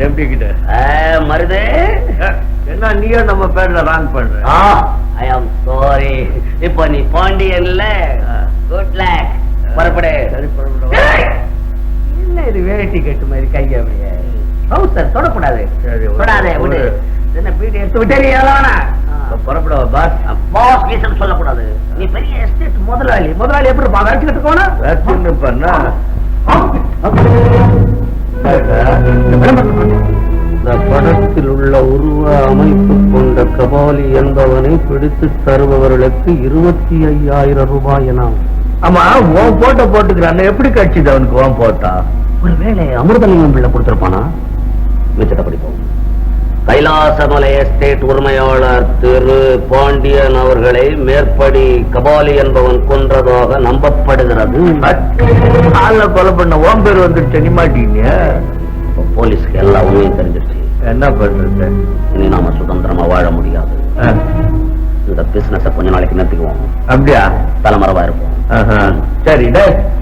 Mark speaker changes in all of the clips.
Speaker 1: எப்படி கிட்ட
Speaker 2: மருது
Speaker 1: என்ன நீயும் நம்ம பேர்ல ராங் பண்ற?
Speaker 2: ஐ ஆம் சாரி. இப்ப நீ பாண்டியன்ல குட் லக். புறப்படு.
Speaker 1: சரி புறப்படு.
Speaker 2: என்ன இது வேட்டி கட்டு மாதிரி கைய அப்படியே ட்ரவுசர் தொடக்கூடாது. தொடாதே விடு. என்ன பீடி எடுத்து விட்டேனா?
Speaker 1: புறப்படவா பாஸ்?
Speaker 2: பாஸ் கீசன் சொல்லக்கூடாது. நீ பெரிய எஸ்டேட் முதலாளி. முதலாளி எப்படி வச்சுக்கிட்டு போனா
Speaker 1: வேட்சின்னு பண்ணா
Speaker 3: இந்த படத்தில் உள்ள உருவ அமைப்பு கொண்ட கபாலி என்பவனை பிடித்து தருபவர்களுக்கு 25,000 ரூபாய் எனாம்.
Speaker 1: ஆமா உன் போட்டோ போட்டுக்கிறான். எப்படி கட்சிது அவனுக்கு உன் போட்டா?
Speaker 2: ஒருவேளை அமிர்தலிங்கம் பிள்ளை கொடுத்திருப்பானா? மிச்சத்தை படிப்போம். கைலாசமலை எஸ்டேட் உரிமையாளர் திரு பாண்டியன் அவர்களை மேற்படி கபாலி என்பவன் கொன்றதாக நம்பப்படுகிறது.
Speaker 1: கொலை பண்ண ஓம் பேர் வந்துருச்சு. நிமாட்டீங்க
Speaker 2: போலீஸ்க்கு எல்லா உண்மையும் தெரிஞ்சிருச்சு.
Speaker 1: என்ன பண்றது?
Speaker 2: இனி நாம சுதந்திரமா வாழ முடியாது. இந்த பிசினஸ கொஞ்ச நாளைக்கு நிறுத்திக்குவோம்.
Speaker 1: அப்படியா?
Speaker 2: தலைமறைவா இருப்போம்.
Speaker 1: சரி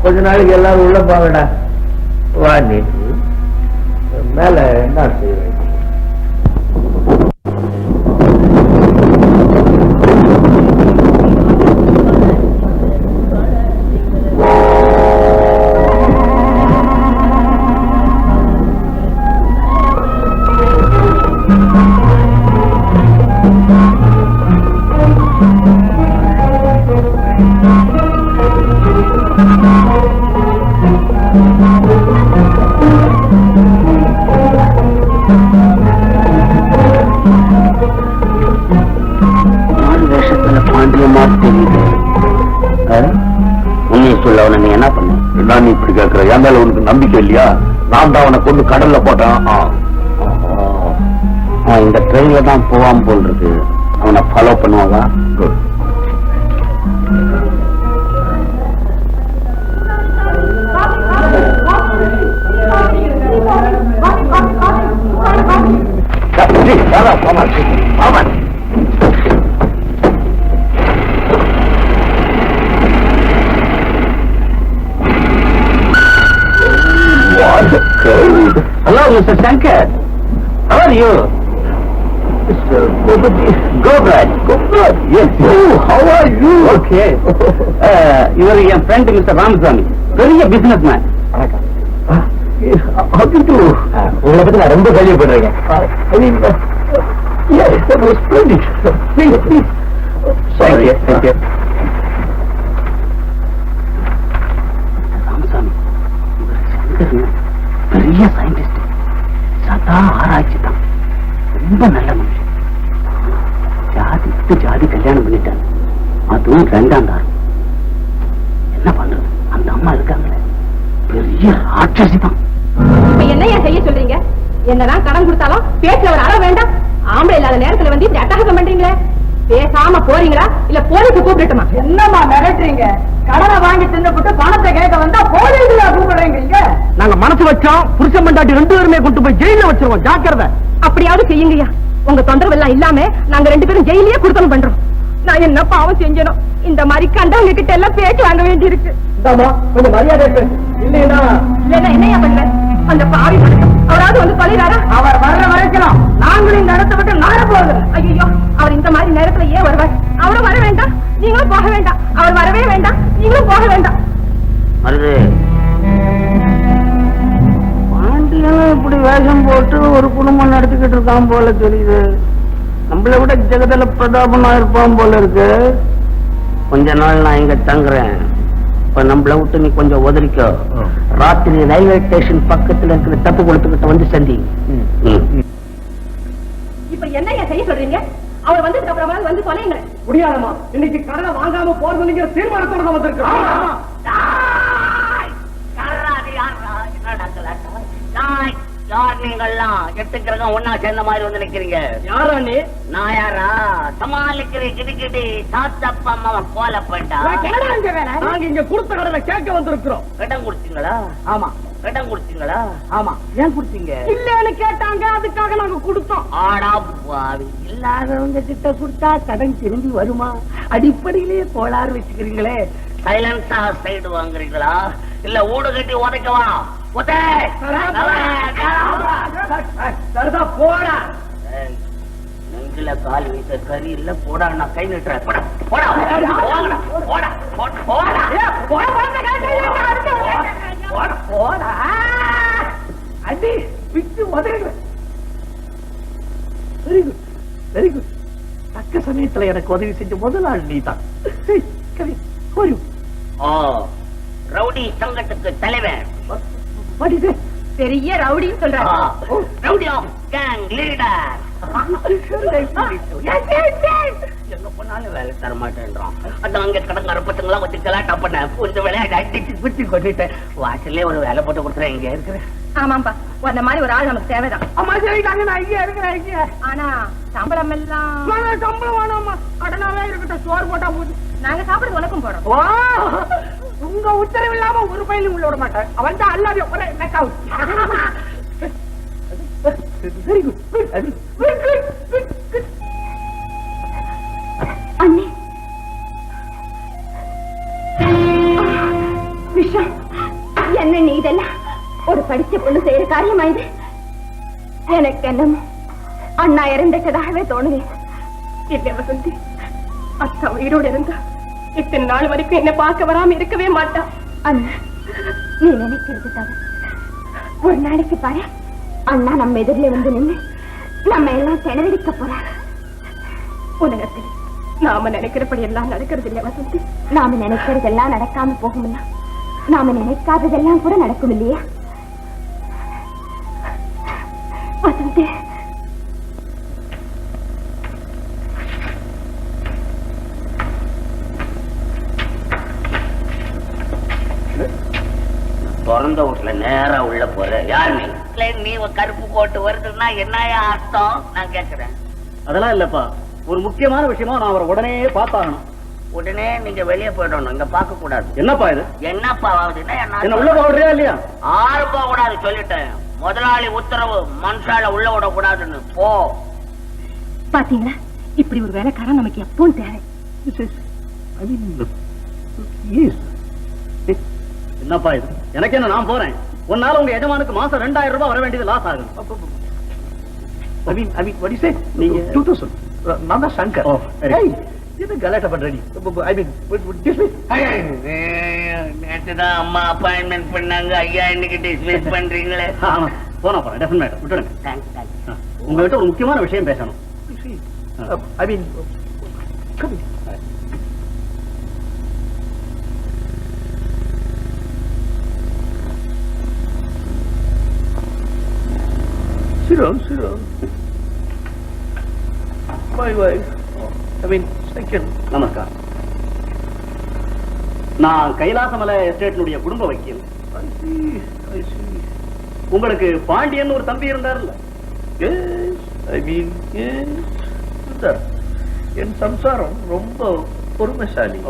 Speaker 1: கொஞ்ச நாளைக்கு எல்லாரும் உள்ள போங்கடா. வா நீ மேல என்ன செய்ய?
Speaker 2: நீ என்ன பண்ண?
Speaker 1: நான் இப்படி கேட்கிற என் மேல உனக்கு நம்பிக்கை இல்லையா? நான் தான் அவனை கொண்டு கடல்ல போட்டான்.
Speaker 2: இந்த ட்ரெயின்ல தான் போவான் போல் இருக்கு. அவனை ஃபாலோ பண்ணுவாங்க.
Speaker 3: Hello, Mr. Shankar. How are you?
Speaker 1: Mr. Gograj.
Speaker 3: Yes.
Speaker 1: Oh, how are you?
Speaker 3: Okay. Your friend, Mr. Ramasamy. Very business man.
Speaker 1: How did you?
Speaker 3: உங்களை பத்தி நான் ரொம்ப கேள்விப்படுறேன்.
Speaker 1: I mean, yes, that was splendid. Please.
Speaker 3: Thank you.
Speaker 2: Ramasamy, பெரிய scientist. சதா ஆராய்ச்சி தான். ரொம்ப நல்ல மனுஷன். ஜாதி கல்யாணம் பண்ணிட்டாங்க. அதுவும் 2ஆம் தாரம். என்ன பண்றது? அந்த அம்மா இருக்காங்களே, பெரிய ராட்சசி தான்.
Speaker 4: இப்ப என்னையா செய்ய சொல்றீங்க? என்னதான் கடன் கொடுத்தாலும் பேச்சுல ஒரு அற வேண்டாம். ஆம்பளை இல்லாத நேரத்துல வந்து இப்படி அட்டகாசம் பண்றீங்களே. பேசாம போறீங்களா இல்ல போலீஸ் கூப்பிட்டுமா?
Speaker 5: என்னமா மிரட்டுறீங்க? கடனை வாங்கி தின்னுபிட்டு பணத்தை கேட்க வந்தா போலீஸ்ல கூப்பிடுறீங்க.
Speaker 3: நாங்க மனசு வச்சோம். புருஷன் பண்டாட்டி 2 பேருமே கொண்டு போய் ஜெயில வச்சிருவோம். ஜாக்கிரதை.
Speaker 4: அப்படியாவது செய்யுங்கய்யா. உங்க தொந்தரவு எல்லாம் இல்லாம நாங்க 2 பேரும் ஜெயிலே கொடுத்தனும் பண்றோம். நான் என்ன பாவம் செஞ்சனும்? இந்த மாதிரி கண்டவங்க கிட்ட எல்லாம் பேச்சு வாங்க வேண்டி இருக்கு.
Speaker 5: கொஞ்சம் மரியாதை இல்லையா?
Speaker 4: என்னையா பண்ற? அந்த பாவி அவராவது வந்து சொல்லிடாரா?
Speaker 5: அவர் வர்ற வரைக்கும் நாங்களும் இந்த இடத்தை விட்டு நாட போகுது.
Speaker 4: ஐயோ, அவர் இந்த மாதிரி நேரத்துல ஏன் வருவார்? அவரும் வர வேண்டாம், நீங்களும் போக வேண்டாம். அவர் வரவே வேண்டாம், நீங்களும் போக வேண்டாம்.
Speaker 2: மருது,
Speaker 3: பாண்டியனும் இப்படி வேஷம் போட்டு ஒரு குடும்பம் நடத்திக்கிட்டு இருக்கான் போல தெரியுது. நம்மளை விட ஜெகதல பிரதாபனா இருப்பான் போல இருக்கு.
Speaker 2: கொஞ்ச நாள் நான் இங்க தங்குறேன். இப்ப நம்மள விட்டு நீ கொஞ்சம் ஒதுரிக்கோ. ராத்திரி ரயில்வே ஸ்டேஷன் பக்கத்துல இருக்கிற தப்பு கொடுத்துக்கிட்ட வந்து சந்தி.
Speaker 4: இப்ப என்னையா செய்ய சொல்றீங்க? அவர் வந்ததுக்கு அப்புறமா வந்து சொல்லுங்க.
Speaker 5: முடியாதமா, இன்னைக்கு கடனை வாங்காம போறதுங்கிற தீர்மானத்தோட தான் வந்திருக்கோம்.
Speaker 2: நீங்கள்லாம் 8 கிரகம் ஒன்னா சேர்ந்த மாதிரி வந்து நிக்கிறீங்க.
Speaker 5: யாரா நீ?
Speaker 2: நான் யாரா? சமாளிக்கிறேன். கிடுக்கிடி சாத்தப்பா அவன் கோல போயிட்டா.
Speaker 5: நாங்க இங்க கொடுத்த கடனை கேட்க வந்திருக்கிறோம்.
Speaker 2: கடன் கொடுத்தீங்களா?
Speaker 5: ஆமா.
Speaker 2: கடன் கொடுத்தீங்களா?
Speaker 5: ஆமா.
Speaker 2: ஏன் கொடுத்தீங்க?
Speaker 5: இல்லன்னு கேட்டாங்க, அதுக்காக நாங்க கொடுத்தோம்.
Speaker 2: ஆடா பாவி, இல்லாதவங்க கிட்ட கொடுத்தா கடன் திரும்பி வருமா? அடிப்படையிலேயே கோளாறு வச்சுக்கிறீங்களே. சைலன்ஸா சைடு வாங்குறீங்களா இல்ல ஊடு கட்டி உதைக்கவா?
Speaker 1: வருதா போடா.
Speaker 2: நெஞ்சில கால் வீச கறி இல்ல போடா, நான் கை நிட்டுறேன். போடா போடா போடா போடா
Speaker 1: போடா போடா அடி விட்டு உதவிடுவேன். Very good very good. தக்க சமயத்துல எனக்கு உதவி செஞ்ச முதல் ஆள் நீ தான்.
Speaker 2: ரவுடி சங்கத்துக்கு தலைவன்.
Speaker 4: பெரிய ரவுடின்னு சொல்றாரு.
Speaker 2: Rowdy of gang leader. எங்க போனாலும் வேலை தர மாட்டேன்றான். அதான் அங்க கடங்கார பசங்களாம் வச்சு கலாட்டா பண்ண கொஞ்சம் விளையாட அடிச்சு பிடிச்சு கொண்டுட்டேன். வாசல்லே ஒரு வேலை போட்டு கொடுத்துறேன். இங்க இருக்கிறேன்.
Speaker 4: ஆமாப்பா, அந்த மாதிரி ஒரு ஆள் நமக்கு தேவைதான்.
Speaker 1: அம்மா சரிட்டாங்க, நான் இங்கே இருக்கிறேன். இங்கே
Speaker 4: ஆனா சம்பளம் எல்லாம்
Speaker 1: சம்பளம் வேணாமா, கடனாவே இருக்கட்டும். சோறு போட்டா போகுது.
Speaker 4: நாங்க சாப்பிடுறது உனக்கும் போறோம்.
Speaker 1: உங்க உத்தரவு இல்லாம ஒரு பையிலும் உள்ள விட மாட்டேன். அவன் தான் அல்லாத வெரி குட்.
Speaker 4: அண்ணே விஷம் என்ன நீ இதெல்லாம் ஒரு படிச்ச பொண்ணு செய்யற காரியமா இது? எனக்கு என்னமோ அண்ணா இறந்துட்டதாகவே தோணுது. இல்ல வசந்தி, அக்கா உயிரோடு இருந்தா இத்தனை நாள் வரைக்கும் என்ன பார்க்க வராம இருக்கவே மாட்டா. அண்ணா நீ நினைக்கிறது தவிர ஒரு நாளைக்கு பாரு, அண்ணா நம்ம எதிரில வந்து நின்று நம்ம எல்லாம் செலவழிக்க போறாரு. உலகத்தில் நாம நினைக்கிறபடி எல்லாம் நடக்கிறது இல்லையா வசந்தி? நாம நினைக்கிறதெல்லாம் நடக்காம போகும்ல, நாம நினைக்காததெல்லாம் கூட நடக்கும் இல்லையா வசந்தி?
Speaker 2: பிறந்த வீட்டுல நேரா உள்ள போற யார் நீ? நீ கருப்பு போட்டு வருதுன்னா என்னையா அர்த்தம் நான் கேக்குறேன்.
Speaker 3: அதெல்லாம் இல்லப்பா, ஒரு முக்கியமான விஷயமா நான் அவரை உடனே பார்த்தாகணும்.
Speaker 2: உடனே நீங்க வெளியே போயிடணும், இங்க பார்க்க கூடாது.
Speaker 3: என்னப்பா இது?
Speaker 2: என்னப்பா ஆகுதுன்னா
Speaker 3: என்ன உள்ள போடுறியா இல்லையா?
Speaker 2: ஆறு போக கூடாது சொல்லிட்டேன். முதலாளி உத்தரவு, மனுஷால உள்ள விட கூடாதுன்னு. போ.
Speaker 4: பாத்தீங்களா, இப்படி ஒரு வேலைக்காரன் நமக்கு எப்பவும் தேவை.
Speaker 3: என்னப்பா இது? எனக்கு என்ன, நான் போறேன். உன்னால உங்க எஜமானுக்கு மாசம் 2000 ரூபாய் வர வேண்டியது லாஸ் ஆகும்.
Speaker 1: நீங்க நான் தான் சங்கர். இது கலாட்டா பண்றீ.
Speaker 2: நேற்றுதான் அம்மா அப்பாயின்மெண்ட் பண்ணாங்க. ஐயா இன்னைக்கு டிஸ்மிஸ் பண்றீங்களே.
Speaker 3: போனா போறேன், டெஃபினட் விட்டுடுங்க. உங்ககிட்ட ஒரு முக்கியமான விஷயம் பேசணும். நமஸ்காரம். நான் கைலாசமலை எஸ்டேட்டினுடைய குடும்ப வக்கீல். உங்களுக்கு பாண்டியன் ஒரு தம்பி இருந்தார்ல?
Speaker 1: என் சம்சாரம் ரொம்ப பொறுமைசாலி.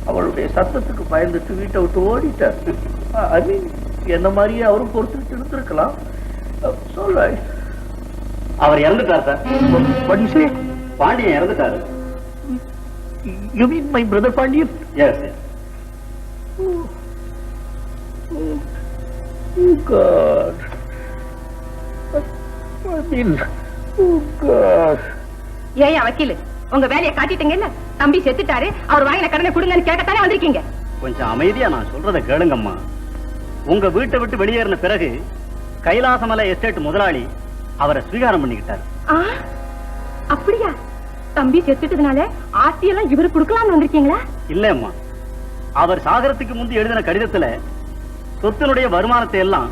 Speaker 1: அவளுடைய சத்தத்துக்கு பயந்துட்டு வீட்டை விட்டு ஓடிட்டார். என்ன மாதிரியே அவரும் பொறுத்துட்டு இருந்திருக்கலாம்.
Speaker 3: அவர் இறந்துட்டார் சார். பாண்டியன் இறந்துட்டாரு.
Speaker 1: You mean my brother Pandian?
Speaker 3: Yes, yes.
Speaker 1: Oh God. I mean, oh God.
Speaker 4: ஏன் வக்கீல், உங்க வேலையை காட்டிட்டீங்க இல்ல? தம்பி செத்துட்டாரு, அவர் வாங்கின கடனை கொடுங்கன்னு கேட்கத்தானே வந்திருக்கீங்க.
Speaker 3: கொஞ்சம் அமைதியா நான் சொல்றத கேளுங்கம்மா. உங்க வீட்டை விட்டு வெளியேறின பிறகு கைலாசமலை எஸ்டேட் முதலாளி அவரை ஸ்வீகாரம் பண்ணிக்கிட்டாரு.
Speaker 4: அப்படியா? தம்பி செத்துட்டதுனால ஆஸ்தியெல்லாம் இவரு கொடுக்கலாம்னு வந்திருக்கீங்களா?
Speaker 3: இல்லம்மா, அவர் சாகரத்துக்கு முந்தி எழுதின கடிதத்துல சொத்தினுடைய வருமானத்தை எல்லாம்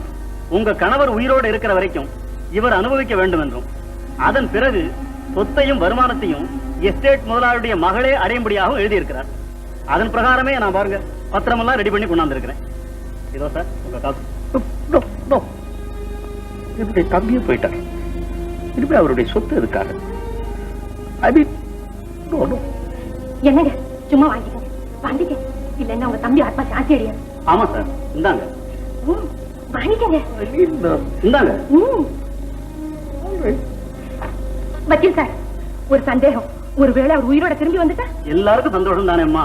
Speaker 3: உங்க கணவர் உயிரோடு இருக்கிற வரைக்கும் இவர் அனுபவிக்க வேண்டும் என்றும், அதன் பிறகு சொத்தையும் வருமானத்தையும் எஸ்டேட் முதலாளியுடைய மகளே அடையும்படியாகவும் எழுதியிருக்கிறார். அதன் பிரகாரமே நான் பாருங்க பத்திரமெல்லாம் ரெடி பண்ணி கொண்டாந்துருக்கிறேன். இதோ சார் உங்க காசு.
Speaker 1: என்னுடைய தம்பியே போயிட்டார். இனிமே அவருடைய சொத்து எதுக்காக?
Speaker 4: என்னங்க சும்மா வாங்கிக்க வாங்கிக்க, இல்லன்னா உங்க தம்பி ஆத்மா சாந்தி அடையாது.
Speaker 3: ஆமா சார், இந்தாங்க
Speaker 4: வாங்கிக்கங்க.
Speaker 3: இந்தாங்க.
Speaker 4: வக்கீல் சார், ஒரு சந்தேகம். ஒருவேளை அவர் உயிரோட திரும்பி வந்துட்டா?
Speaker 3: எல்லாருக்கும் சந்தோஷம் தானே அம்மா.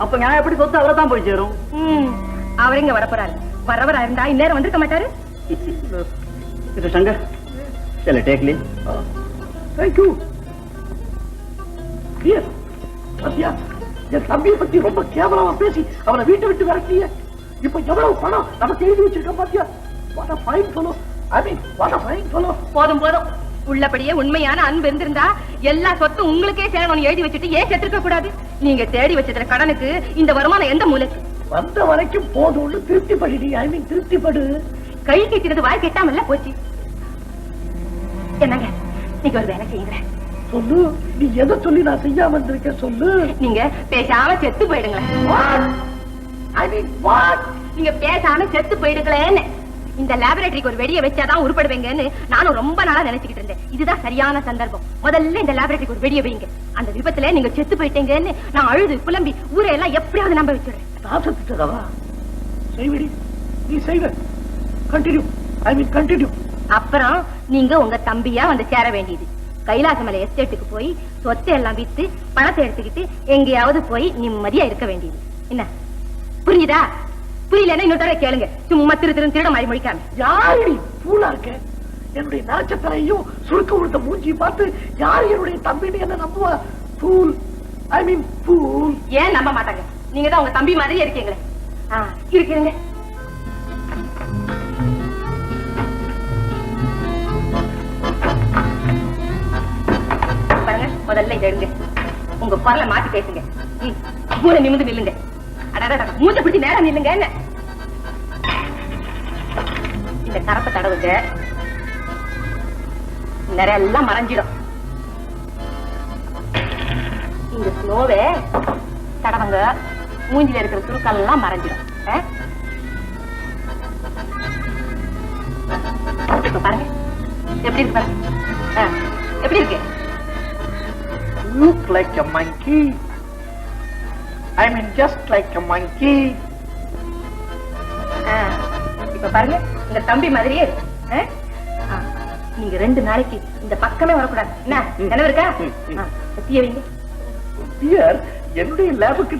Speaker 3: அப்ப நான் எப்படி சொத்து அவரை தான் போய் சேரும்.
Speaker 4: அவரைங்க வரப்போறாரு. வரவரா இருந்தா இந்நேரம் வந்திருக்க மாட்டாரு.
Speaker 3: Shankar, Shall I take leave?
Speaker 1: Thank you. Dear, Sathya, என் தம்பியை பத்தி ரொம்ப கேவலமா பேசி அவனை வீட்டை விட்டு விரட்டிய. இப்ப எவ்வளவு பணம் நமக்கு எழுதி வச்சிருக்க பாத்தியா? What a fine fellow. I mean, what a fine fellow.
Speaker 4: போதும் போதும். உள்ளபடியே உண்மையான அன்பு இருந்திருந்தா எல்லா சொத்தும் உங்களுக்கே சேரணும்னு எழுதி வச்சுட்டு ஏன் செத்துக்க கூடாது? நீங்க தேடி வச்சிருக்கிற கடனுக்கு இந்த வருமானம் எந்த மூலைக்கு?
Speaker 1: வந்த வரைக்கும் போதும்னு திருப்திப்படி. I mean, திருப்திப்படு.
Speaker 4: கை கெட்டினது வாய் கெட்டாமல்ல போச்சு. என்னங்க, நீங்க ஒரு வேலை செய்யுங்க.
Speaker 1: சொல்லு, நீ எதை சொல்லி நான் செய்யாம இருந்திருக்க சொல்லு.
Speaker 4: நீங்க பேசாம செத்து போயிடுங்களேன். நீங்க பேசாம செத்து போயிடுங்களேன்னு. இந்த லேபரேட்டரிக்கு ஒரு வெடியை வச்சாதான் உருப்படுவீங்கன்னு நானும் ரொம்ப நாளா நினைச்சுக்கிட்டு இருந்தேன். இதுதான் சரியான சந்தர்ப்பம். முதல்ல இந்த லேபரேட்டரிக்கு ஒரு வெடியை வைங்க. அந்த விபத்துல நீங்க செத்து போயிட்டீங்கன்னு நான் அழுது புலம்பி ஊரையெல்லாம் எப்படியாவது நம்ப வச்சுடுறேன்.
Speaker 1: நான் செத்துட்டதா? செய்வடி, நீ செய்வ. கண்டினியூ. I mean, continue.
Speaker 4: அப்புறம் நீங்க உங்க தம்பியா வந்து சேர வேண்டியது. கைலாசமலை எஸ்டேட்டுக்கு போய் சொத்தை எல்லாம் வித்து பணத்தை எடுத்துக்கிட்டு எங்கேயாவது போய் நிம்மதியா இருக்க வேண்டியது. என்ன புரியுதா? புரியலன்னா இன்னொரு கேளுங்க. சும்மா திருட மாதிரி முடிக்காம.
Speaker 1: யாரு பூலா இருக்க? என்னுடைய நட்சத்திரையும் சுருக்க உடுத்த மூஞ்சி பார்த்து யார் என்னுடைய தம்பின்னு என்ன நம்புவா? பூல். I mean, pool.
Speaker 4: ஏன் நம்ப மாட்டாங்க? நீங்க தான் உங்க தம்பி மாதிரி இருக்கீங்களே. இருக்கிறீங்க. முதல்ல இதை எடுங்க. உங்க குரலை மாத்தி பேசுங்க. மூளை நிமிந்து நில்லுங்க. மூச்சை பிடிச்சி நேரம் நில்லுங்க. என்ன இந்த கரப்பை தடவுங்க. நிறைய எல்லாம் மறைஞ்சிடும். இந்த ஸ்னோவே தடவுங்க. மூஞ்சில இருக்கிற சுருக்கள் எல்லாம் மறைஞ்சிடும். பாருங்க எப்படி இருக்கு பாருங்க. எப்படி இருக்கு?
Speaker 1: Look like a monkey. I mean, just like a monkey.
Speaker 4: இப்ப பாருங்க, இந்த தம்பி மாதிரியே இருக்கு. நீங்க 2 நாளைக்கு இந்த பக்கமே வரக்கூடாது. என்ன நினைவு இருக்கா? சத்திய வைங்க.
Speaker 1: Dear, என்னுடைய லேபுக்கு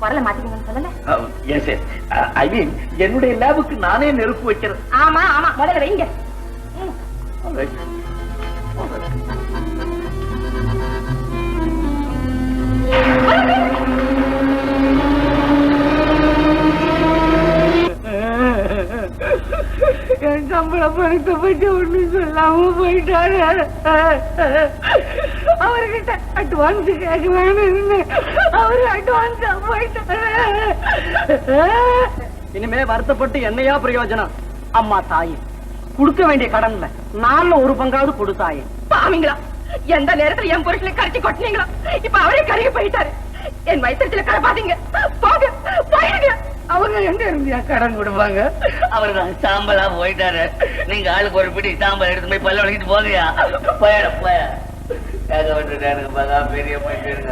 Speaker 4: குரலை மாத்திக்கணும்னு சொல்லல?
Speaker 1: Yes, yes. I mean, என்னுடைய லேபுக்கு நானே நெருப்பு வைக்கிறேன்.
Speaker 4: ஆமா ஆமா, முதல்ல வைங்க.
Speaker 1: All right. All right. என் சம்பள பணத்தை பற்றி ஒண்ணு சொல்லாம போயிட்டாரு. அவர்கிட்ட அட்வான்ஸ் கேட்க வேணும். அவரு அட்வான்ஸா போயிட்டாரு.
Speaker 3: இனிமே வருத்தப்பட்டு என்னையா பிரயோஜனம்? அம்மா தாயே, கொடுக்க வேண்டிய கடன்ல 4 பங்காவது கொடுத்தாயே.
Speaker 4: பாவீங்களா, எந்த நேரத்துல என் புருஷனை கரைச்சி கொட்டினீங்களோ இப்ப அவரே கருகி போயிட்டாரு. என் வயிற்றுல கரப்பாதீங்க. போயிடுங்க.
Speaker 1: அவங்க எங்க இருந்தியா கடன் கொடுப்பாங்க?
Speaker 2: அவர்தான் சாம்பலா போயிட்டாரு. நீங்க ஆளுக்கு ஒரு பிடி சாம்பல் எடுத்து போய் பல்ல வலிக்கிட்டு போகையா? போயிட போய கேட்க விட்டுட்டு எனக்கு பார்த்தா பெரிய போயிட்டு இருக்க.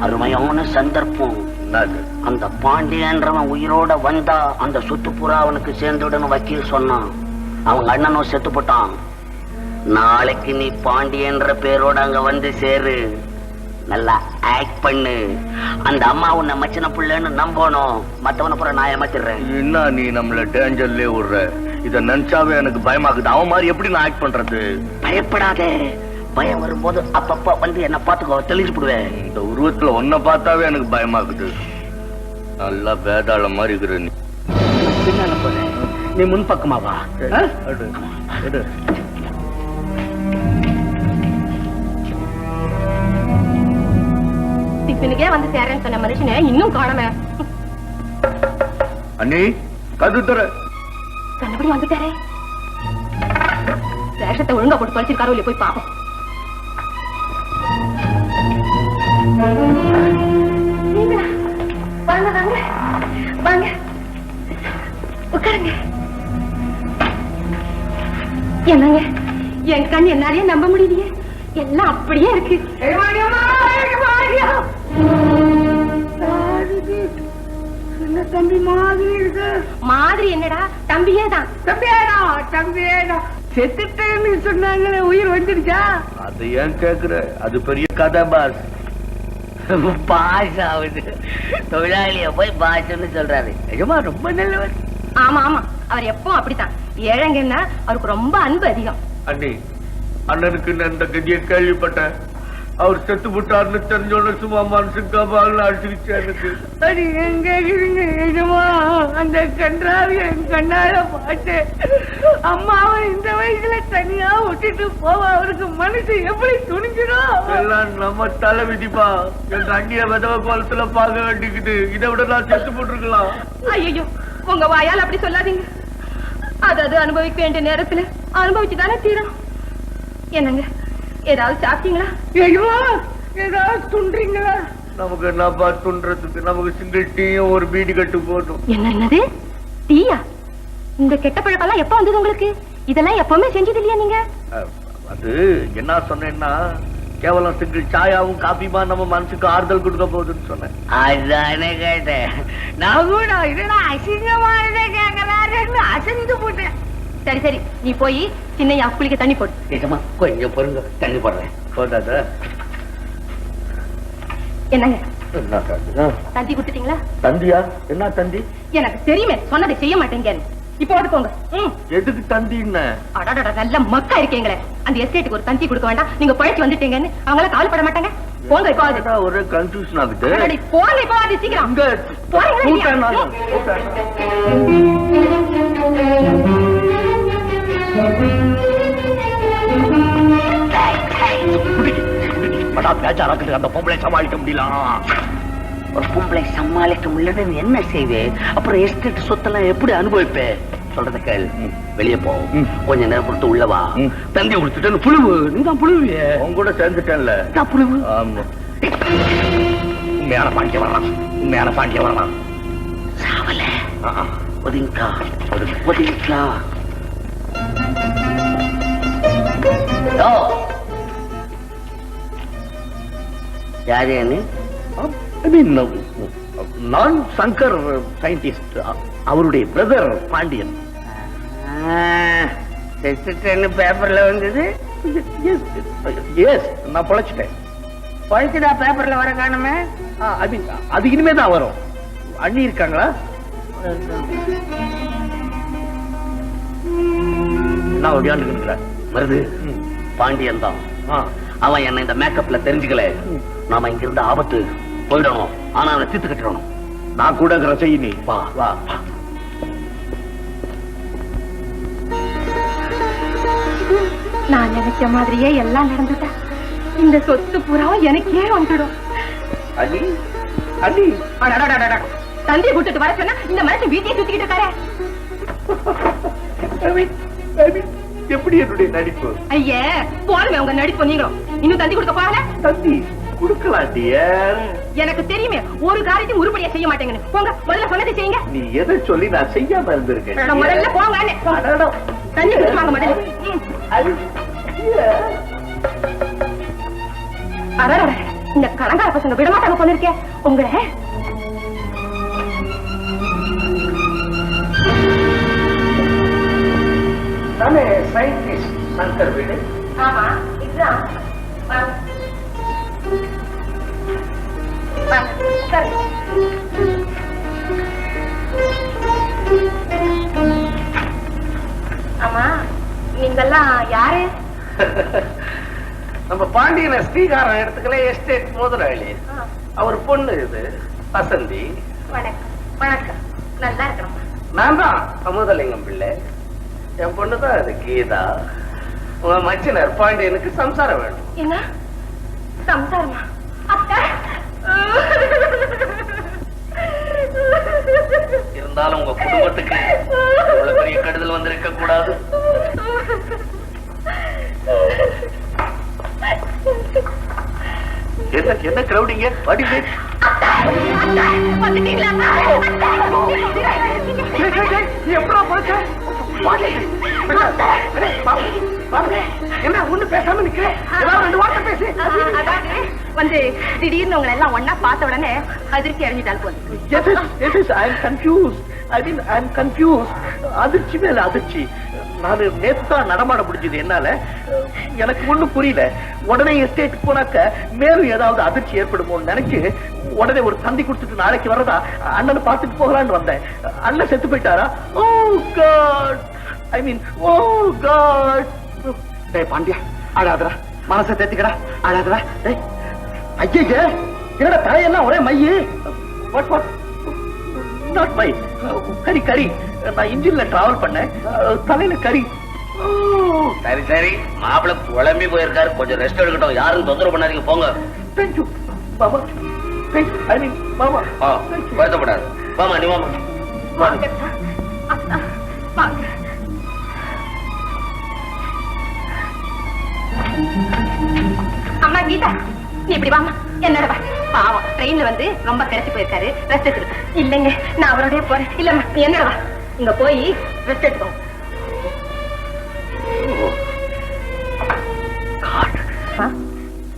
Speaker 2: அருமையான சந்தர்ப்பம். அந்த பாண்டியன்றவன் உயிரோட வந்தா அந்த சொத்து புறா அவனுக்கு சேர்ந்துடணும் வக்கீல் சொன்னான். அவங்க அண்ணனும் செத்து போட்டான். நாளைக்கு நீ பாண்டியன்ற பேரோட அங்க வந்து சேரு. நல்லா ஆக்ட் பண்ணு. அந்த அம்மா உன்னை மச்சின புள்ளன்னு நம்பணும். மத்தவன புற நான் ஏமாத்திடுறேன்.
Speaker 6: என்ன நீ நம்மள டேஞ்சர்லயே விடுற? இத நினைச்சாவே எனக்கு பயமாக்குது. அவன் மாதிரி எப்படி நான் ஆக்ட் பண்றது?
Speaker 2: பயப்படாதே. பயம் வரும்போது அப்பப்ப வந்து என்ன பாத்துக்கோ, தெளிச்சு போடுவேன்.
Speaker 6: இந்த உருவத்துல ஒன்ன பார்த்தாவே எனக்கு பயமாக்குது. நல்லா வேதாள மாதிரி இருக்கிற நீ.
Speaker 2: பின்னால போறேன், நீ முன்பக்கமா வா.
Speaker 4: டிஃபனுக்கே வந்து சேரேன்னு சொன்ன மனுஷனே இன்னும் காணமே.
Speaker 6: அண்ணி கது தர
Speaker 4: கண்ணபடி வந்துட்டாரே. வேஷத்தை ஒழுங்கா போட்டு பழிச்சிருக்காரோ இல்லையா போய் பாப்போம். வாங்க வாங்க வாங்க, உட்காருங்க. என்னங்க, என் கண் என்னாலேயே நம்ப முடியலையே. எல்லாம் அப்படியே இருக்கு. தம்பி மாதிரி இருக்கு. மாதிரி என்னடா, தம்பியே தான். தம்பியேதான் செத்துட்டேன்னு சொன்னாங்களே, உயிர் வந்துருச்சா?
Speaker 6: அது ஏன் கேக்குற? அது பெரிய கதை பாஸ்.
Speaker 2: பாஸ் ஆகுது. தொழிலாளிய போய் பாஸ்ன்னு சொல்றாரு. நிஜமா ரொம்ப நல்லவர்.
Speaker 4: ஆமா ஆமா, அவர் எப்பவும் அப்படித்தான். ஏழைங்கன்னா அவருக்கு ரொம்ப அன்பு அதிகம்.
Speaker 6: அண்ணி, அண்ணனுக்கு இந்த கதியை கேள்விப்பட்டேன். அவர் செத்து விட்டாருன்னு தெரிஞ்சோன்னு சும்மா மனசுக்கு அடிச்சுக்கிச்சு எனக்கு.
Speaker 5: அது எங்க நிஜமா அந்த கன்றாவி என் கண்ணால பாட்டு அம்மாவை இந்த வயசுல தனியா விட்டுட்டு போவ அவருக்கு மனசு எப்படி துணிஞ்சிடும்?
Speaker 6: எல்லாம் நம்ம தலை விதிப்பா. என் அண்ணிய விதவ கோலத்துல பார்க்க வேண்டிக்குது. இதை விட நான் செத்து போட்டிருக்கலாம்.
Speaker 4: ஐயோ, உங்க வாயால் அப்படி சொல்லாதீங்க. அதாவது அனுபவிக்க வேண்டிய நேரத்துல அனுபவிச்சுதானே தீரும். என்னங்க, ஏதாவது சாப்பிட்டீங்களா?
Speaker 5: ஏதாவது துன்றீங்களா?
Speaker 6: நமக்கு என்னப்பா துன்றதுக்கு? நமக்கு சிங்கிள் டீயும் ஒரு பீடி கட்டு போதும்.
Speaker 4: என்னது டீயா? இந்த கெட்ட பழக்கம் எப்ப வந்தது உங்களுக்கு? இதெல்லாம் எப்பவுமே செஞ்சது இல்லையா நீங்க?
Speaker 6: அது என்ன சொன்னேன்னா, கேவலம் சிங்கிள் சாயாவும் காபிமா நம்ம மனசுக்கு ஆறுதல் கொடுக்க போகுதுன்னு சொன்னேன்.
Speaker 2: அதானே கேட்டேன்.
Speaker 5: நான் கூட இதெல்லாம் அசிங்கமானதே கேட்கலான்னு அசந்து போட்டேன்.
Speaker 4: சரி சரி, நீ போய் சின்னையா குளிக்க தண்ணி போடு.
Speaker 2: நிஜமா கொஞ்சம் பொருங்க, தண்ணி போடுறேன்.
Speaker 6: போதாத?
Speaker 4: என்னங்க,
Speaker 6: என்ன
Speaker 4: தந்தி கொடுத்துட்டீங்களா?
Speaker 6: தந்தியா? என்ன தந்தி?
Speaker 4: எனக்கு தெரியுமே, சொன்னதை செய்ய மாட்டேங்க. இப்ப ஓடுக்கோங்க.
Speaker 6: எதுக்கு தந்தின்னு?
Speaker 4: அடாடா, நல்ல மக்கா இருக்கீங்களே. அந்த எஸ்டேட்டுக்கு ஒரு தந்தி கொடுக்க வேண்டாம், நீங்க பழைச்சு வந்துட்டீங்கன்னு அவங்கள கவலைப்பட மாட்டாங்க. போங்க இப்போ. அது
Speaker 6: ஒரு கன்ஃபியூஷன் ஆகுது.
Speaker 4: போங்க இப்போ, அது சீக்கிரம்
Speaker 6: அந்த பொம்பளை சமாளிக்க முடியலாம்.
Speaker 2: ஒரு பொம்பளை சமாளிக்க முடியலன்னு என்ன செய்வேன்? அப்புறம் எஸ்டேட் சொத்தெல்லாம் எப்படி அனுபவிப்பேன்? சொல்றத கேள். வெளியே போ, கொஞ்ச நேரம் கொடுத்து உள்ளவா. தந்தி கொடுத்துட்டு புழுவு. நீதான் புழுவிய.
Speaker 6: உங்க கூட சேர்ந்துட்டேன்ல.
Speaker 2: நான் புழுவு.
Speaker 6: ஆமா, உண்மையான பாண்டிய வரலாம். உண்மையான பாண்டிய வரலாம்.
Speaker 2: சாவல ஒதுங்கா, ஒதுங்கா. யாரு?
Speaker 6: நான் சங்கர் சயின்டிஸ்ட். அவருடைய பிரதர் பாண்டியன்.
Speaker 2: பேப்பர்ல வந்தது.
Speaker 6: நான் பொழைச்சிட்டேன்.
Speaker 2: பழிச்சுடா பேப்பர்ல வர காணுமே.
Speaker 6: அது இனிமேதான் வரும். அண்ணி இருக்காங்களா? நான் ஒடியாண்டு
Speaker 2: வருது. பாண்டியன் தான். அவன் என்ன இந்த மேக்கப்ல தெரிஞ்சுக்கல. நாம இங்க இருந்த ஆபத்து போயிடணும். ஆனா அவனை தீர்த்து கட்டணும்.
Speaker 6: நான் கூட செய்ய. நீ வா வா.
Speaker 4: நான் நினைச்ச மாதிரியே எல்லாம் நடந்துட்டா இந்த சொத்து பூரா எனக்கே வந்துடும்.
Speaker 6: அண்ணி, அண்ணி,
Speaker 4: தந்தையை கூட்டிட்டு வர சொன்னா இந்த மனுஷன் வீட்டையே சுத்திக்கிட்டு இருக்காரு.
Speaker 6: எப்படி என்னுடைய நடிப்பு?
Speaker 4: ஐயே, போதுமே உங்க நடிப்பு. நீங்களும் இன்னும் தந்தி கொடுக்க போகல?
Speaker 6: தந்தி கொடுக்கலாம் டியர்.
Speaker 4: எனக்கு தெரியுமே, ஒரு காரியத்தையும் உருப்படியா செய்ய மாட்டேங்கன்னு. போங்க, முதல்ல சொன்னதை செய்யுங்க.
Speaker 6: நீ எதை சொல்லி நான் செய்யாம இருந்திருக்கேன்?
Speaker 4: முதல்ல போங்க. தண்ணி குடிச்சுவாங்க முதல்ல. இந்த கடங்கார பசங்க விடமாட்டாங்க போல இருக்கேன் உங்களை.
Speaker 6: நானே சயின்டிஸ்ட் சங்கர் வீடு.
Speaker 4: ஆமா, இதுதான். ஆமா, நீங்கெல்லாம் யாரு?
Speaker 6: நம்ம பாண்டியன ஸ்ரீகாரம் இடத்துக்குள்ள எஸ்டேட் முதலாளி. அவர் பொண்ணு இது வசந்தி.
Speaker 4: வணக்கம். வணக்கம், நல்லா இருக்கணும்.
Speaker 6: நான் தான் அமுதலிங்கம் பிள்ளை. என் பொண்ணுதான் அது கீதா. உங்க மச்சினர் பாண்டியனுக்கு சம்சாரம் வேணும்.
Speaker 4: என்ன சம்சாரமா? அக்கா,
Speaker 6: இருந்தாலும் உங்க குடும்பத்துக்கு இவ்வளவு பெரிய கெடுதல் வந்திருக்க கூடாது. என்ன கிரௌடிங்க? என்ன ஒண்ணு பேசாம நிக்கிறேன்? ரெண்டு வார்த்தை பேசி.
Speaker 4: வந்து திடீர்னு உங்களை எல்லாம் ஒன்னா பார்த்த உடனே அதிர்ச்சி அடைஞ்சிட்டால் போது.
Speaker 6: அதிர்ச்சி மேல அதிர்ச்சி.
Speaker 1: நான் நேத்து தான் நடமாட முடிஞ்சது என்னால. எனக்கு ஒண்ணும் புரியல. உடனே எஸ்டேட்டுக்கு போனாக்க மேலும் ஏதாவது அதிர்ச்சி ஏற்படுமோன்னு நினைச்சு உடனே ஒரு தந்தி கொடுத்துட்டு நாளைக்கு வரதா அண்ணனை பார்த்துட்டு போகலான்னு வந்தேன். அண்ணன் செத்து போயிட்டாரா? ஓ காட், ஐ மீன் ஓ காட். டேய் பாண்டியா, அழாதடா, மனசை தேத்திக்கடா, அழாதடா. டேய் ஐயே, என்னடா தலையெல்லாம் ஒரே மையி? வாட் வாட் நாட் மை கரி கரி. நான் இன்ஜின்ல டிராவல் பண்ணேன், தலையில கரி.
Speaker 2: சரி சரி, மாப்பிள்ள குழம்பி போயிருக்காரு, கொஞ்சம் ரெஸ்ட் எடுக்கட்டும். யாரும் தொந்தரவு பண்ணாதீங்க, போங்க.
Speaker 1: தேங்க்யூ மாமா. தேங்க்யூ, ஐ மீன் மாமா.
Speaker 2: வருத்தப்படாது. வாமா, நீ வாமா.
Speaker 4: அம்மா கீதா, நீ இப்படி வாமா. என்னோட வா. பாவம் ட்ரெயின்ல வந்து ரொம்ப கரைச்சி போயிருக்காரு, ரெஸ்ட் எடுத்துருக்கேன். இல்லைங்க, நான் அவரோடய போறேன். இல்லம்மா நீ என்னோட வா, இங்க போய் ரெஸ்ட் எடுத்துக்கோ.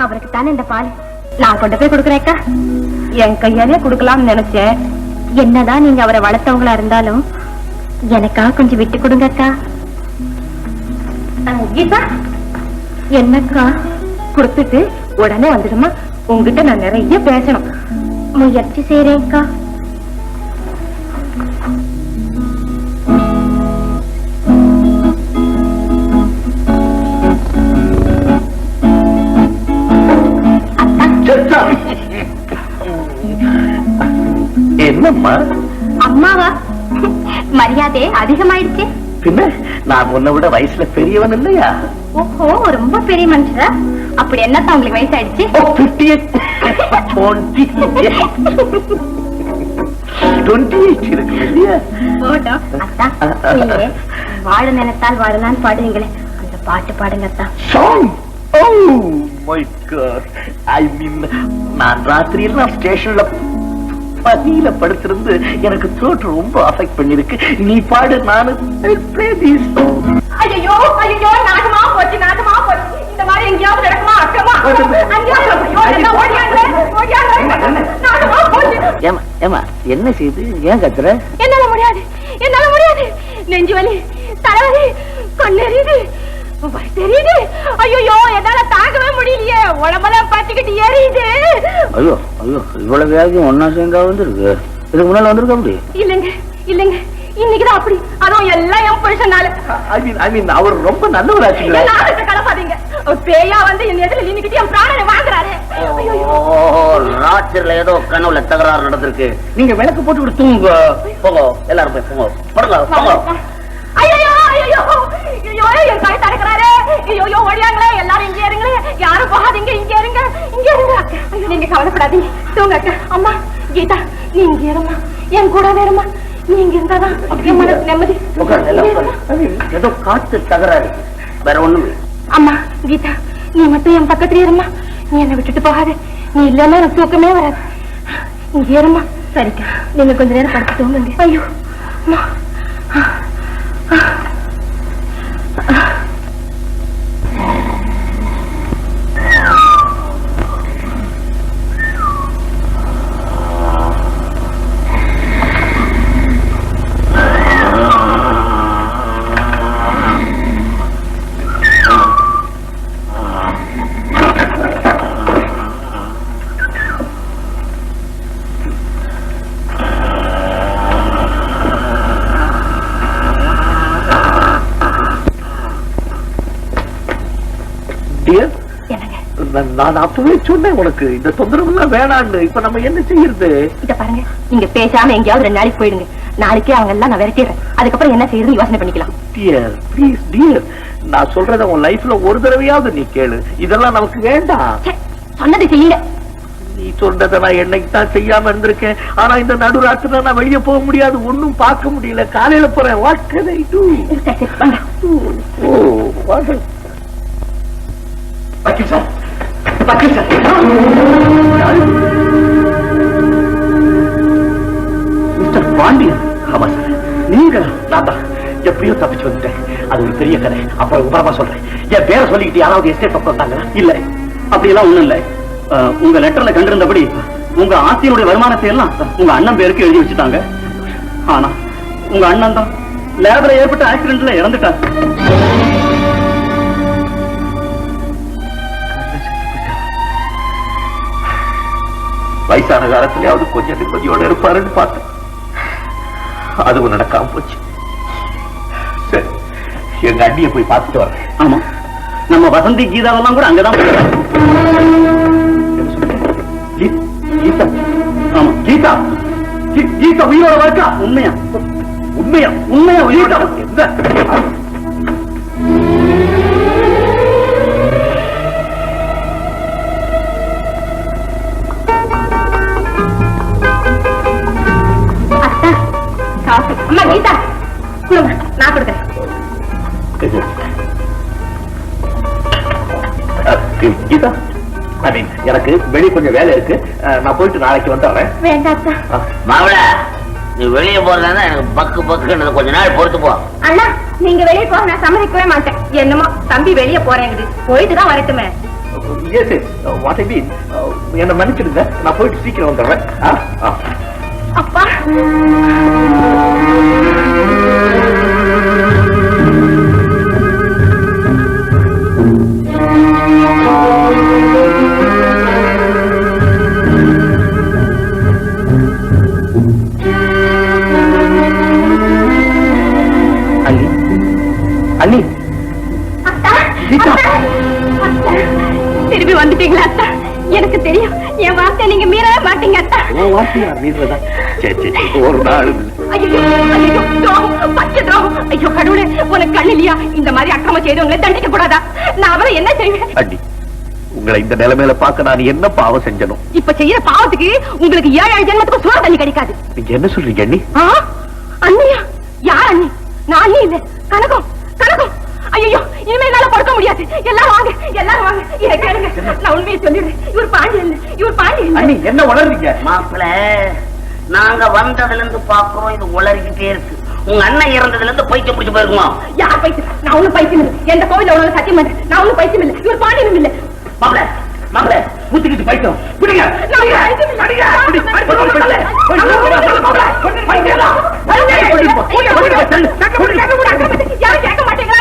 Speaker 4: அவருக்கு தானே இந்த பால் நான் கொண்டு போய் கொடுக்குறேக்கா. என் கையாலே கொடுக்கலாம்னு நினைச்சேன். என்னதான் நீங்க அவரை வளர்த்தவங்களா இருந்தாலும் எனக்காக கொஞ்சம் விட்டு கொடுங்கக்கா. கீதா, என்னக்கா? கொடுத்துட்டு உடனே வந்துடுமா? உங்ககிட்ட நான் நிறைய பேசணும். முயற்சி செய்றேன்க்கா.
Speaker 1: என்னம்மா?
Speaker 4: அம்மாவா? மரியாதை அதிகமாயிடுச்சு.
Speaker 1: பின்ன நான் உன்னை விட வயசுல பெரியவன் இல்லையா?
Speaker 4: ஓஹோ, ரொம்ப பெரிய மனுஷரா? அப்படி என்னத்தான் உங்களுக்கு வயசாயிடுச்சு?
Speaker 1: 28 இருக்கு இல்லையா?
Speaker 4: வாழ நினைத்தால் வாழலான்னு பாடுவீங்களே, அந்த பாட்டு பாடுங்க அத்தா.
Speaker 1: நான் ராத்திரியில் நான் ஸ்டேஷன்ல பதியில படுத்திருந்து எனக்கு த்ரோட் ரொம்ப அஃபெக்ட் பண்ணிருக்கு. நீ பாடு, நானு
Speaker 4: ஐயோ ஐயோ, நாகமா போச்சு, நாகமா போச்சு. இந்த மாதிரி எங்கேயாவது நடக்குமா? அக்கமா
Speaker 2: ஏமா என்ன செய்யுது? ஏன் கத்துற?
Speaker 4: என்னால முடியாது, என்னால முடியாது. நெஞ்சு வலி, தலைவலி, கண்ணெறியுது, தெரியுது. ஐயோ, என்னால தாங்கவே முடியலையே. உடம்பெல்லாம் பத்திக்கிட்டு எரியுது.
Speaker 2: ஐயோ ஐயோ, இவ்வளவு வேகம் ஒன்னா சேர்ந்தா வந்துருக்கு. இதுக்கு முன்னால வந்திருக்க அப்படி?
Speaker 4: இல்லைங்க இல்லைங்க, இன்னைக்குதான் அப்படி. அதுவும் எல்லாம் என் புருஷனால.
Speaker 1: அவர் ரொம்ப நல்லவராச்சுங்களா?
Speaker 4: கலப்பாதீங்க. பேயா வந்து என் எதிரில் நின்னுக்கிட்டு என் பிராணனை வாங்குறாரு.
Speaker 2: ராத்திரில ஏதோ கனவுல தகராறு நடந்திருக்கு. நீங்க விளக்கு போட்டு கொடுத்துங்க. போங்க, எல்லாரும் போய் போங்க, படுங்க, போங்க.
Speaker 4: ஐயோ ஐயோ ஐயோ, என் கை தடுக்கிறாரு. ஐயோ ஓடியாங்களே, எல்லாரும் இங்கே இருங்களே, யாரும் போகாதீங்க, இங்க இருங்க, இங்க இருங்க. நீங்க கவலைப்படாதீங்க, தூங்க அக்கா. அம்மா கீதா, நீ இங்க இருமா, என் கூட வேறுமா. நீங்க இருந்தாதான் நிம்மதி.
Speaker 2: ஏதோ காத்து தகராறு, வேற ஒண்ணுமே.
Speaker 4: அம்மா கீதா, நீ மட்டும் என் பக்கத்துல இருமா. நீ என்ன விட்டுட்டு போகாத. நீ இல்லன்னா எனக்கு தூக்கமே வராது. இங்க இருமா. சரிக்கா, நீங்க கொஞ்ச நேரம் படுத்து தூங்குங்க. ஐயோ
Speaker 1: நான் அப்பவே சொன்னேன் உனக்கு இந்த தொந்தரவு எல்லாம் வேணான்னு. இப்ப நம்ம என்ன செய்யறது?
Speaker 4: இத பாருங்க, நீங்க பேசாம எங்கேயாவது 2 நாளைக்கு போயிடுங்க. நாளைக்கே அவங்க எல்லாம் நான் விரட்டிடுறேன். அதுக்கப்புறம் என்ன செய்யறது யோசனை பண்ணிக்கலாம்.
Speaker 1: டியர் ப்ளீஸ் டியர், நான் சொல்றத உன் லைஃப்ல ஒரு தடவையாவது நீ கேளு. இதெல்லாம் நமக்கு வேண்டாம்.
Speaker 4: சொன்னது செய்யுங்க.
Speaker 1: நீ சொல்றத நான் என்னைக்கு தான் செய்யாம இருந்திருக்கேன். ஆனா இந்த நடுராத்திரில நான் வெளியே போக முடியாது, ஒன்னும் பார்க்க முடியல. காலையில போறேன். What can I to? வக்கீல் சார், வக்கீல் சார், மிஸ்டர் பாண்டியன். ஆமா சார், நீங்க நான் தான் எப்படியோ தப்பிச்சு வந்துட்டேன். அது ஒரு பெரிய கதை, அப்புறம் விவரமா சொல்றேன். என் பேரை சொல்லிக்கிட்டு யாராவது எஸ்டேட் பக்கம் வந்தாங்களா?
Speaker 3: இல்ல, அப்படியெல்லாம் ஒண்ணும் இல்ல. உங்க லெட்டர்ல கண்டிருந்தபடி உங்க ஆஸ்தியினுடைய வருமானத்தை எல்லாம் உங்க அண்ணன் பேருக்கு எழுதி வச்சுட்டாங்க. ஆனா உங்க அண்ணன் தான் லேப்ல ஏற்பட்ட ஆக்சிடென்ட்ல இறந்துட்டான்.
Speaker 1: வயசான காலத்திலேயாவது கொஞ்சம் நிம்மதியோட இருப்பாருன்னு பார்த்தேன். அதுவும் நடக்காம போச்சு. சரி, எங்க அண்ணியை போய் பார்த்துட்டு வரேன்.
Speaker 3: ஆமா, நம்ம வசந்தி கீதாவெல்லாம் கூட அங்கதான் போயிருக்காங்க.
Speaker 1: கீதா? ஆமா, கீதா. கீதா உயிரோட இருக்கா?
Speaker 3: உண்மையா?
Speaker 1: உண்மையா?
Speaker 3: உண்மையா
Speaker 1: உயிரோட
Speaker 3: உயிரோட?
Speaker 4: அம்மா கீதா கொடுங்க, நான் கொடுக்குறேன்.
Speaker 1: கீதா, எனக்கு வெளியே கொஞ்சம் வேலை இருக்கு. நான் போயிட்டு நாளைக்கு வந்துடுறேன்.
Speaker 4: வேண்டாத்தா.
Speaker 2: மாவள, நீ வெளியே போறதா எனக்கு பக்கு பக்குன்னு கொஞ்ச நாள் பொறுத்து போ.
Speaker 4: அண்ணா, நீங்க வெளியே போக நான் சம்மதிக்கவே மாட்டேன். என்னமோ தம்பி வெளியே போறேங்குது, போயிட்டு தான் வரட்டுமே.
Speaker 1: வாட் ஐ மீன், என்ன மன்னிச்சிடுங்க, நான் போயிட்டு சீக்கிரம் வந்துடுறேன்.
Speaker 4: அப்பா,
Speaker 1: அண்ணி,
Speaker 4: அத்தா,
Speaker 1: கீதா.
Speaker 4: அத்தா, அத்தா, திரும்பி வந்துட்டீங்களா அத்தா? எனக்கு தெரியும், என் வார்த்தை நீங்க மீறவே மாட்டீங்க அத்தா.
Speaker 1: ஒரு நாள்
Speaker 4: ஐயோ, ஐயோ, துரோகம், பச்சை துரோகம். ஐயோ கடவுளே, உனக்கு கண்ணு இல்லையா? இந்த மாதிரி அக்கிரமம் செய்தவங்களை தண்டிக்க கூடாதா? நான் அவரை என்ன செய்வேன்?
Speaker 1: அண்ணி, உங்களை இந்த நிலைமையில பார்க்க நான் என்ன பாவம் செஞ்சனும்?
Speaker 4: இப்ப செய்யற பாவத்துக்கு உங்களுக்கு 7 ஜென்மத்துக்கு சூழ தண்ணி கிடைக்காது.
Speaker 1: நீங்க என்ன சொல்றீங்க அண்ணி?
Speaker 4: அண்ணியா? யார் அண்ணி? நான் அண்ணி இல்ல, கனகம், கனகம். ஐயோ, இனிமே என்னால படுக்க முடியாது. எல்லாரும் வாங்க, எல்லாரும் வாங்க. இதை கேளுங்க, நான் உண்மையை சொல்லிடுறேன். இவர் பாண்டி இல்ல, இவர் பாண்டி இல்ல.
Speaker 1: அண்ணி, என்ன வளர்றீங்க?
Speaker 2: மாப்பிள, நாங்க வந்ததுல இருந்து பாக்குறோம், இது உளறிக்கிட்டே இருக்கு. உங்க அண்ணன் இறந்ததுல இருந்து பைத்தியம் பிடிச்சு போயிருக்குமா?
Speaker 4: யார் பைத்தியம்? நான் ஒண்ணும் பைத்தியம் இல்லை. எந்த கோவில உணவு சத்தியம் பண்றேன், நான் ஒண்ணும் பைத்தியம் இல்லை. இவர் பாண்டியனும் இல்லை.
Speaker 2: மாப்பிள, மாப்பிள,
Speaker 1: ஊத்திக்கிட்டு பைத்தியம் பிடிங்க.
Speaker 4: யாரும் கேட்க மாட்டேங்களா?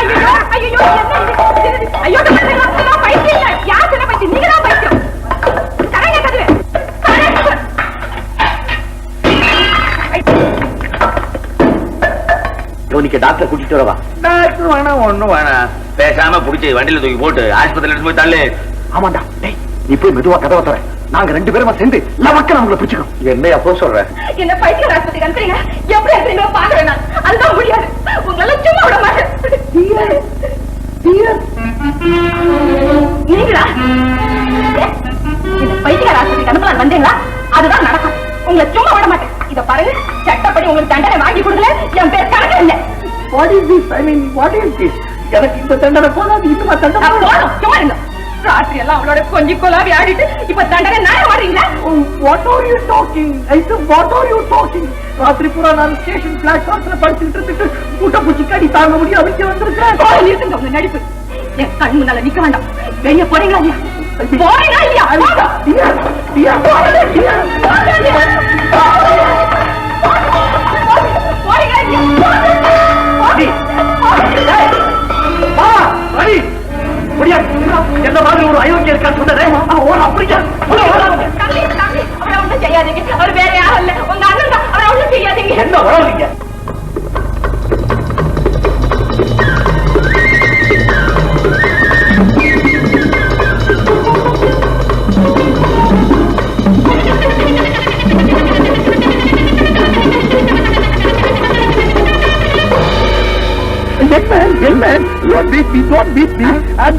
Speaker 4: ஐயோ, ஐயோ, நான் பைத்தியம் இல்லை. யார் சொன்ன பைத்தியம்? நீங்க தான் பைத்தியம். கரைங்க கதுவே,
Speaker 1: நீங்க டாக்டர் கூட்டிட்டு வரவா?
Speaker 6: டாக்டர் வேணாம், ஒண்ணும் வேணாம். பேசாம புடிச்சு வண்டியில தூக்கி போட்டு ஆஸ்பத்திரியில எடுத்து போய் தள்ளு.
Speaker 1: ஆமாண்டா, டேய், நீ போய் மெதுவா கதவை தர. நாங்க 2 பேருமா சேர்ந்து லவக்க நம்மள பிடிச்சுக்கோம். என்ன அப்போ சொல்ற?
Speaker 4: என்ன பைத்தியம் ஆஸ்பத்திரி அனுப்புறீங்க? எப்படி அனுப்புறீங்க பாக்குறேன் நான். அதுதான் முடியாது. உங்களால சும்மா விட மாட்டேன். நீங்களா இந்த பைத்தியக்கார ஆஸ்பத்திரிக்கு அனுப்பலாம் வந்தீங்களா? அதுதான் நடக்கும். உங்களை சும்மா விட மாட்டேன். இத பாருங்க, சட்டப்படி உங்களுக்கு தண்டனை வாங்கி கொடுக்கல, என் பேர் கணக்கு இல்லை.
Speaker 1: What is this? I mean, what is this? எனக்கு இந்த தண்டனை போதாது, இன்னுமா தண்டனை
Speaker 4: போதும், சும்மா இருங்க. ராத்திரி எல்லாம் அவளோட கொஞ்சி கொலாவி ஆடிட்டு இப்ப தண்டனை நாயம் மாறீங்களா?
Speaker 1: What are you talking? I said, what are you talking? ராத்திரி பூரா நான் ஸ்டேஷன் பிளாட்ஃபார்ம்ல படிச்சுட்டு இருந்துட்டு கூட்ட பூச்சி கடி தாங்க முடியும் அவங்க வந்திருக்கேன்.
Speaker 4: நிறுத்துங்க உங்க நடிப்பு. என் கண் முன்னால நிக்க வேண்டாம். வெளியே போறீங்களா இல்லையா? போறீங்களா இல்லையா?
Speaker 1: என்ன மாதிரி ஒரு அயோக்கிய இருக்கான்னு சொன்னதே அப்படியா?
Speaker 4: அவரை ஒண்ணும் செய்யாதீங்க. அவர் வேற யாரும் இல்ல, உங்க அண்ணன் தான். அவரை ஒண்ணும் செய்யாதீங்க.
Speaker 1: என்ன வளர்றீங்க? Young man, don't beat me, don't beat me. I'm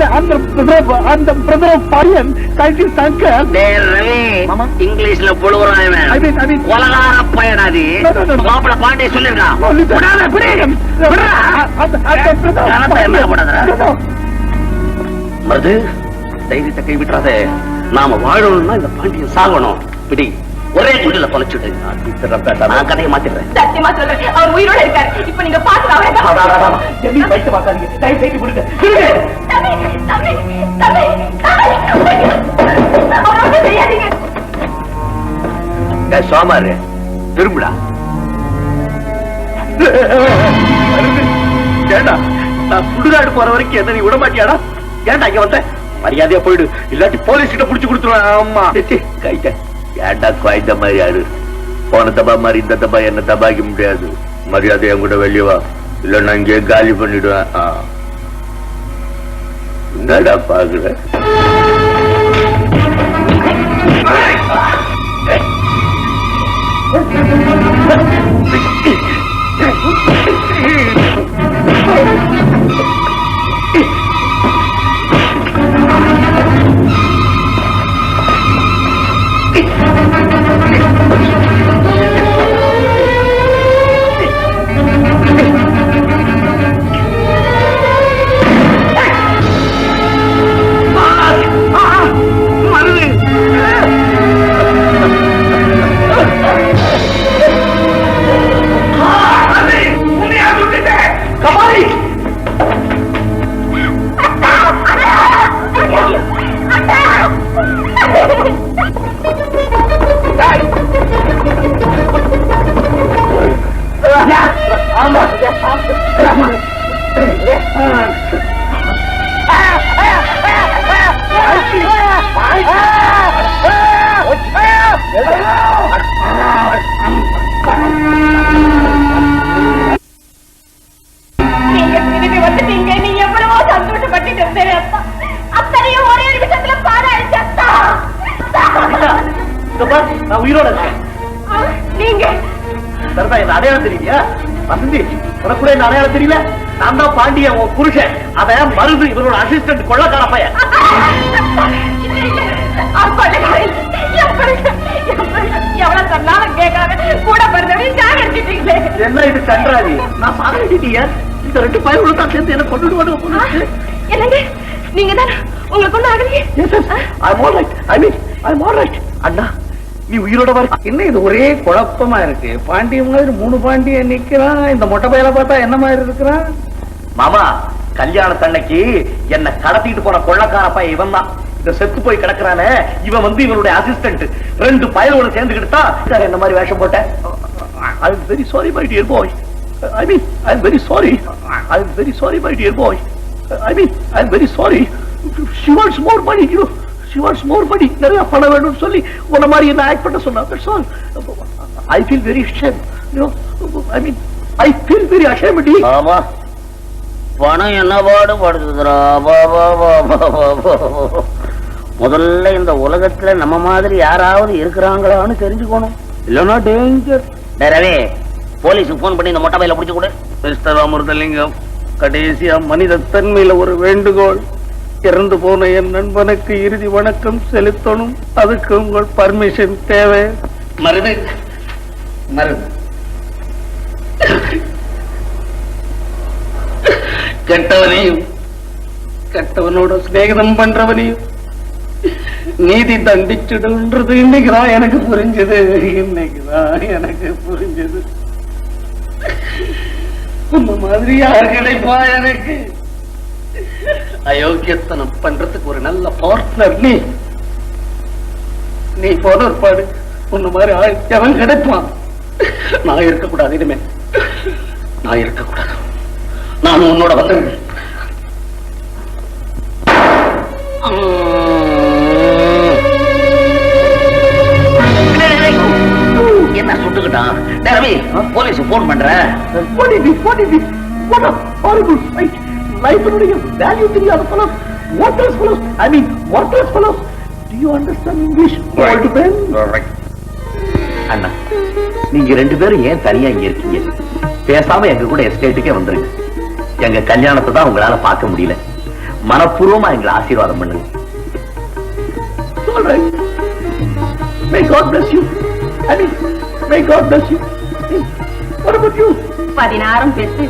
Speaker 1: the brother of Payan, scientist uncle.
Speaker 2: Ravi, இங்கிலீஷ்ல புழுவுறான் இவன்.
Speaker 1: I mean,
Speaker 2: கொலகார பையனாதி.
Speaker 1: No.
Speaker 2: மாப்பிள பாண்டிய சொல்லிருக்கான்.
Speaker 1: no, listen. மருது, தைரியத்தை கைவிட்டாதே. நாம வாழணும்னா இந்த பாண்டியன் சாகணும். பிடி, ஒரே குண்டில தொலைச்சுட்டு நான் கதையை மாத்திடுறேன்.
Speaker 4: சத்தியமா சொல்றேன், அவர் உயிரோட இருக்காரு. இப்ப நீங்க பாத்து அவரை
Speaker 1: வயிற்று பார்க்காதீங்க, தயவு செய்து கொடுங்க.
Speaker 4: தெரியாதீங்க.
Speaker 1: சோமாரு, திரும்புடா. ஏண்டா நான் சுடுகாடு போற வரைக்கும் என்ன நீ விட மாட்டியாடா? ஏண்டா இங்க வந்த? மரியாதையா போயிடு, இல்லாட்டி போலீஸ் கிட்ட புடிச்சு கொடுத்துருவேன். ஆமா கைட்ட ஏண்டா குவாய்ந்த மாதிரி யாரு? போன தபா மாதிரி இந்த தபா என்ன தபாக்க முடியாது. மரியாதையா கூட வெளியே வா, இல்ல நான் இங்கே காலி பண்ணிடுவேன். என்னடா பாக்குற? நான் உயிரோட இருக்கேன்.
Speaker 4: நீங்க
Speaker 1: அடையாளம் தெரியலையா வசந்தி? உனக்கு கூட என்ன அடையாளம் தெரியல? நான் தான் பாண்டியன், உன் புருஷன். அதான் மருது, இவரோட அசிஸ்டன்ட், கொள்ளக்கார பையன்.
Speaker 4: எவ்வளவு சொன்னாலும் கேட்காம கூட பிறந்தவங்க சாகடிச்சிட்டீங்களே.
Speaker 1: என்ன இது கன்றாவி? நான் சாகடிச்சிட்டீங்க. இந்த ரெண்டு பையன் தான் சேர்ந்து என்ன கொண்டுடுவாங்க.
Speaker 4: என்னங்க நீங்க தான் உங்களுக்கு ஒண்ணு ஆகலையே?
Speaker 1: அண்ணா நீ உயிரோட வர?
Speaker 6: என்ன இது ஒரே குழப்பமா இருக்கு? பாண்டியன் மாதிரி 3 பாண்டியன் நிக்கிறான். இந்த மொட்டை பையல பார்த்தா என்ன மாதிரி இருக்கிறான்?
Speaker 1: மாமா, கல்யாணத்தன்னைக்கு என்ன கடத்திட்டு போன கொள்ளக்கார பையன் இவன் தான். இந்த செத்து போய் கிடக்குறானே இவன் வந்து இவனுடைய அசிஸ்டன்ட். 2 பயலோட சேர்ந்துக்கிட்டு தான் என்ன மாதிரி வேஷம் போட்டேன். I am very sorry my dear boy. I am very sorry. I am very sorry my dear boy. I am very sorry. She wants more money, you know. She wants more money. நிறைய பணம் வேணும்னு சொல்லி உன்ன மாதிரி என்ன act பண்ண சொன்னா. That's all. I feel very ashamed, you know. I feel very ashamed.
Speaker 2: ஆமா, பணம் என்ன பாடுபடுத்துறா. முதல்ல இந்த உலகத்துல நம்ம மாதிரி யாராவது இருக்கிறாங்களான்னு தெரிஞ்சுக்கணும். இல்லன்னா டேஞ்சர். ரவி, போலீஸுக்கு போன் பண்ணி இந்த மொட்டை பையில புடிச்சு கொடு.
Speaker 6: மிஸ்டர் அமிர்தலிங்கம், கடைசியா மனித தன்மையில ஒரு வேண்டுகோள். இறந்து போன என் நண்பனுக்கு இறுதி வணக்கம் செலுத்தணும். அதுக்கு உங்கள் பர்மிஷன் தேவை.
Speaker 1: மருது மருது
Speaker 6: கெட்டவனையும் கெட்டவனோட சிநேகிதம் பண்றவனையும் நீதி தண்டிச்சிடுன்றது இன்னைக்குதான் எனக்கு புரிஞ்சது. இன்னைக்குதான் எனக்கு புரிஞ்சது. உன்ன மாதிரி யாரு கிடைப்பா எனக்கு? அயோக்கியத்தனம் பண்றதுக்கு ஒரு நல்ல பார்ட்னர் நீ போன ஒருபாடு. உன்ன மாதிரி ஆள் எவன் கிடைப்பான்? நான் இருக்கக்கூடாது. இனிமே நான் இருக்கக்கூடாது. நான் உன்னோட வந்தேன்.
Speaker 2: என்ன சுட்டுக்கிட்டான்? ரவி, போலீஸ் போன் பண்ற.
Speaker 1: லைஃபினுடைய வேல்யூ தெரியாத fellows, worthless fellows. Worthless fellows. Do you understand English? Old man. அண்ணா, நீங்க 2 பேரும் ஏன் தனியா இங்க இருக்கீங்க? பேசாம எங்க கூட எஸ்டேட்டுக்கே வந்துருங்க. எங்க கல்யாணத்தை தான் உங்களால பார்க்க முடியல. மனப்பூர்வமா எங்களை ஆசீர்வாதம் பண்ணுங்க. All right. May God bless you. May God bless you. What about you?
Speaker 4: 16 பெற்று